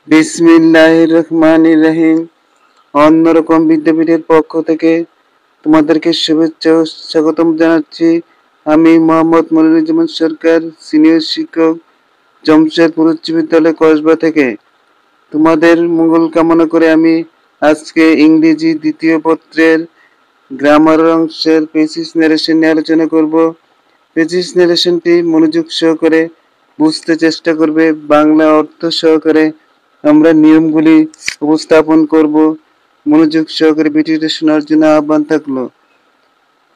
বিসমিল্লাহির রহমানির রহিম। অন্যরকম বিদ্যাপীঠের পক্ষ থেকে তোমাদেরকে শুভেচ্ছা ও স্বাগতম জানাচ্ছি। আমি মোহাম্মদ মনিরুজ্জামান সরকার, সিনিয়র শিক্ষক, জমশেদপুর উচ্চ বিদ্যালয় কসবা থেকে। তোমাদের মঙ্গল কামনা করে আমি আজকে ইংরেজি দ্বিতীয় পত্রের গ্রামার অংশের পেসিস ন্যারেশন নিয়ে আলোচনা করব। পেসিস ন্যারেশনটি মনোযোগ সহকারে বুঝতে চেষ্টা করবে। বাংলা অর্থ সহকারে আমরা নিয়মগুলি উপস্থাপন করব। মনোযোগ সহকারে ভিডিওটি শোনার জন্য আহ্বান থাকলো।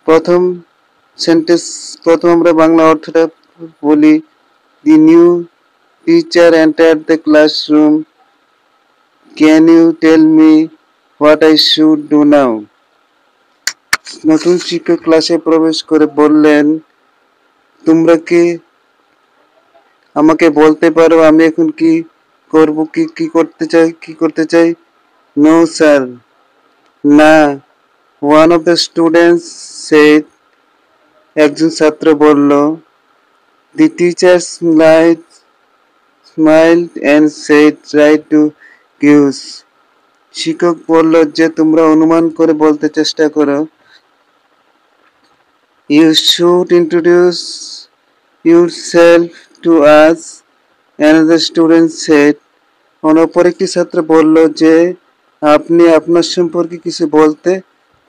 প্রথম সেন্টেন্স, প্রথম আমরা বাংলা অর্থটা বলি। The new teacher enter the classroom. Can you tell me what I should do now? নতুন শিক্ষক ক্লাসে প্রবেশ করে বললেন, তোমরা কি আমাকে বলতে পারো আমি এখন কি করব, কি করতে চাই? নো স্যার, না। One of the students said, একজন ছাত্র বলল। The teacher smiled and said, try to guess. শিক্ষক বলল যে তোমরা অনুমান করে বলতে চেষ্টা করো। You should introduce yourself to us, another student said. অপর একটি ছাত্র বলল যে আপনি আপনার সম্পর্কে কিছু বলতে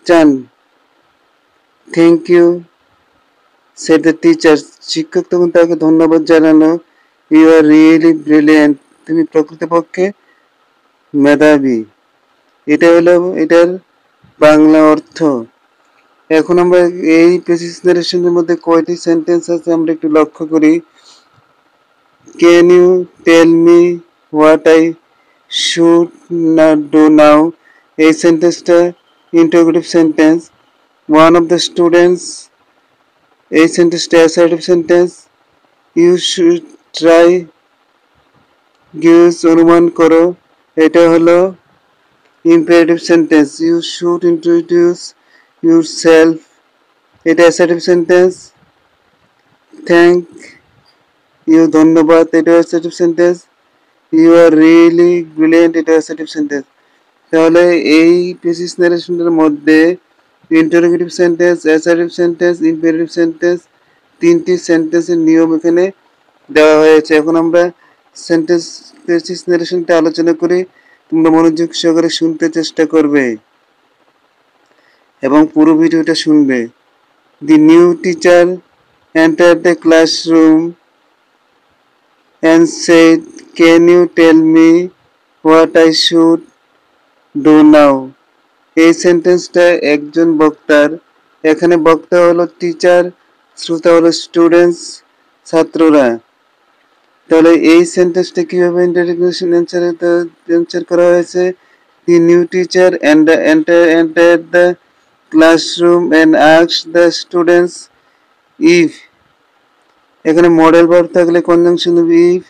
চান। Thank you said the teacher. শিক্ষক তখন তাকে ধন্যবাদ জানালো। ইউ আর রিয়েলি ব্রিলিয়েন্ট, তুমি প্রকৃতপক্ষে মেধাবী। এটা হলো এটার বাংলা অর্থ। এখন আমরা এই প্যাসেজ নারেশনের মধ্যে কয়টি সেন্টেন্স আছে আমরা একটু লক্ষ্য করি। Can you tell me what I should not do now? এই সেন্টেন্সটা interrogative sentence. One of the students, এই সেন্টেন্সটা assertive sentence. You should try gives, অনুমান করো, এটা হলো imperative sentence. You should introduce yourself, এটা অ্যাসার্টিভ সেন্টেন্স। থ্যাংক ইউ, ধন্যবাদ, এটা assertive sentence. You are really brilliant, এটা অ্যাসার্টিভ সেন্টেন্স। তাহলে এই প্যাসেজ নারেশনের মধ্যে interrogative sentence, assertive sentence, imperative sentence, তিনটি সেন্টেন্সের নিয়ম এখানে দেওয়া হয়েছে। এখন আমরা সেন্টেন্স প্যাসেজ নারেশনটা আলোচনা করি। তোমরা মনোযোগ সহকারে শুনতে চেষ্টা করবে এবং পুরো ভিডিওটা শুনবে। দি new teacher enter the classroom and said, can you tell me what I should do now? এই সেন্টেন্সটা একজন বক্তার। এখানে বক্তা হলো টিচার, শ্রোতা হলো স্টুডেন্টস, ছাত্ররা। তাহলে এই সেন্টেন্সটা কিভাবে ইন্টারোগেশন অ্যান্সার করা হয়েছে? The new teacher entered the classroom and asked the students if, এখানে মডেল ভার্ব থাকলে কনজাংশন হবে ইফ,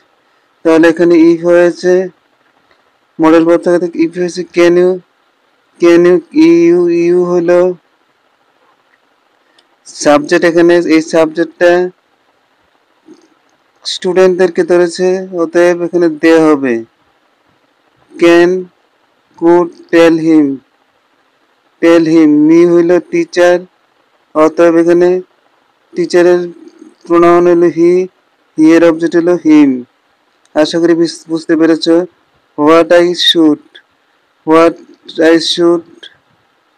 তাহলে এখানে ইফ হয়েছে। মডেল ভার্ব থাকলে ইফ হয়েছে ক্যান ইউ, ইউ হলো সাবজেক্ট। এখানে এই সাবজেক্টটা স্টুডেন্টদেরকে ধরেছে, অতএব এখানে দে হবে। Can could tell him, me হইল টিচার, অতএব এখানে টিচারের প্রোনাউন হলো হি, এর অবজেক্ট হলো হিম। আশা করি বুঝতে পেরেছ। হোয়াট আই শুড,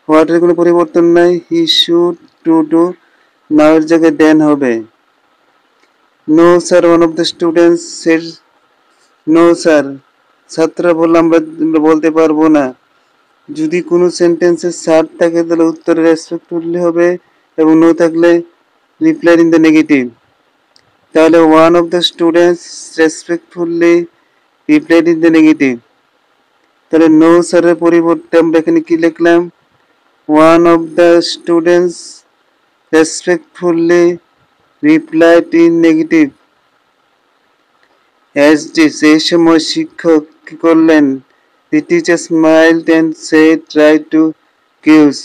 হোয়াটের কোনো পরিবর্তন নাই। He should to do, now এর জায়গায় দেন হবে। No sir, one of the students said. No sir, ছাত্ররা বলল আমরা বলতে পারবো না। যদি কোনো সেন্টেন্সে স্যার থাকে তাহলে উত্তরে রেসপেক্টফুলি হবে এবং নো থাকলে রিপ্লাই ইন দ্য নেগেটিভ। তাহলে one of the students respectfully replied in the negative. তাহলে নো স্যারের পরিবর্তে আমরা এখানে কি লিখলাম? One of the students respectfully replied in negative. As this, এই সময় শিক্ষক কি করলেন? দি teacher স্মাইলড and said, try two cues.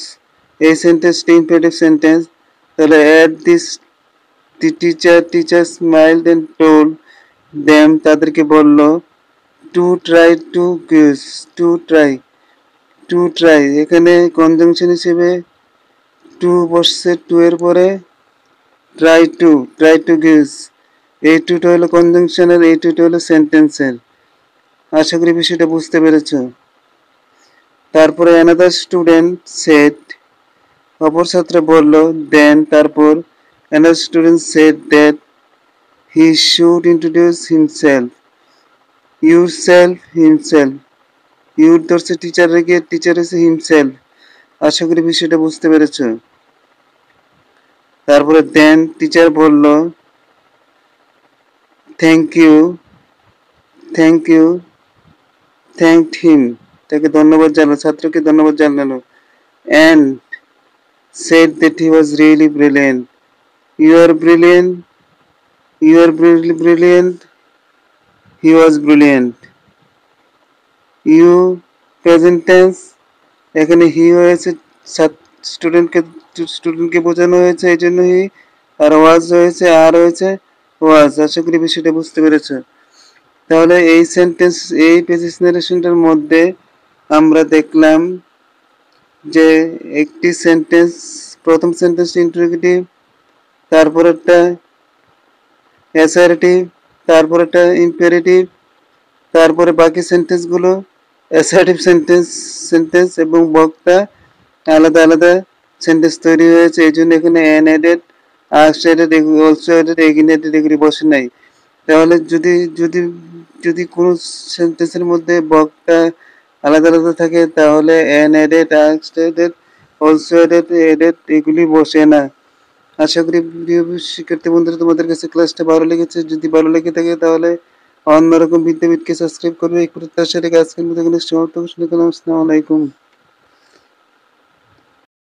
এই সেন্টেন্সটি ইম্পারেটিভ সেন্টেন্স। তাহলে at this the teacher স্মাইলড and told them, তাদেরকে বলল। To try to gives, to try এখানে কনজাংশন হিসেবে টু বসছে, টু এর পরে ট্রাই টু গিভস, এই টুটা হলো কনজাংশনের, এই টুটা হলো সেন্টেন্সের। আশা করি বিষয়টা বুঝতে পেরেছো। তারপরে অ্যানাদার স্টুডেন্ট সেড, অপর ছাত্র বলল, দেন তারপর another student said that he should introduce himself, himself, your ধরছে টিচার রেখে, টিচার হচ্ছে হিমসেলফ। আশা করি বিষয়টা বুঝতে পেরেছো। তারপরে দেন টিচার বলল, thank you, thank you, thanked হিম, তাকে ধন্যবাদ জানালো, ছাত্রকে ধন্যবাদ জানালো। And said that he was really brilliant. You are brilliant, you are really brilliant, he was brilliant. You present tense, এখানে হি হয়েছে স্টুডেন্টকে বোঝানো হয়েছে, এই জন্য হি, আর ওয়াজ হয়েছে, আর হয়েছে ওয়াজ। আশা করি বিষয়টা বুঝতে পেরেছো। তাহলে এই পেসেজ নারেশনটার মধ্যে আমরা দেখলাম যে একটি সেন্টেন্স, প্রথম সেন্টেন্স ইন্টারোগেটিভ, তারপর একটা অ্যাসার্টিভ, তারপর একটা ইম্পেরেটিভ, তারপরে বাকি সেন্টেন্সগুলো অ্যাসার্টিভ সেন্টেন্স এবং বক্তা আলাদা আলাদা সেন্টেন্স তৈরি হয়েছে। এই জন্য এখানে and added, asked added, also added, again added এগুলি বসে নাই। তাহলে যদি যদি যদি কোনো সেন্টেন্সের মধ্যে বক্তা আলাদা আলাদা থাকে তাহলে and added, asked added, also added, added এগুলি বসে না। আশা করি প্রিয় শিক্ষার্থী বন্ধুরা তোমাদের কাছে ক্লাসটা ভালো লেগেছে। যদি ভালো লেগে থাকে তাহলে অন্যরকম বিদ্যাপীঠকে সাবস্ক্রাইব করবে। এই প্রত্যাশা রেখে আজকের মতো এখানে সমাপ্ত ঘোষণা করলাম। আসসালামু আলাইকুম।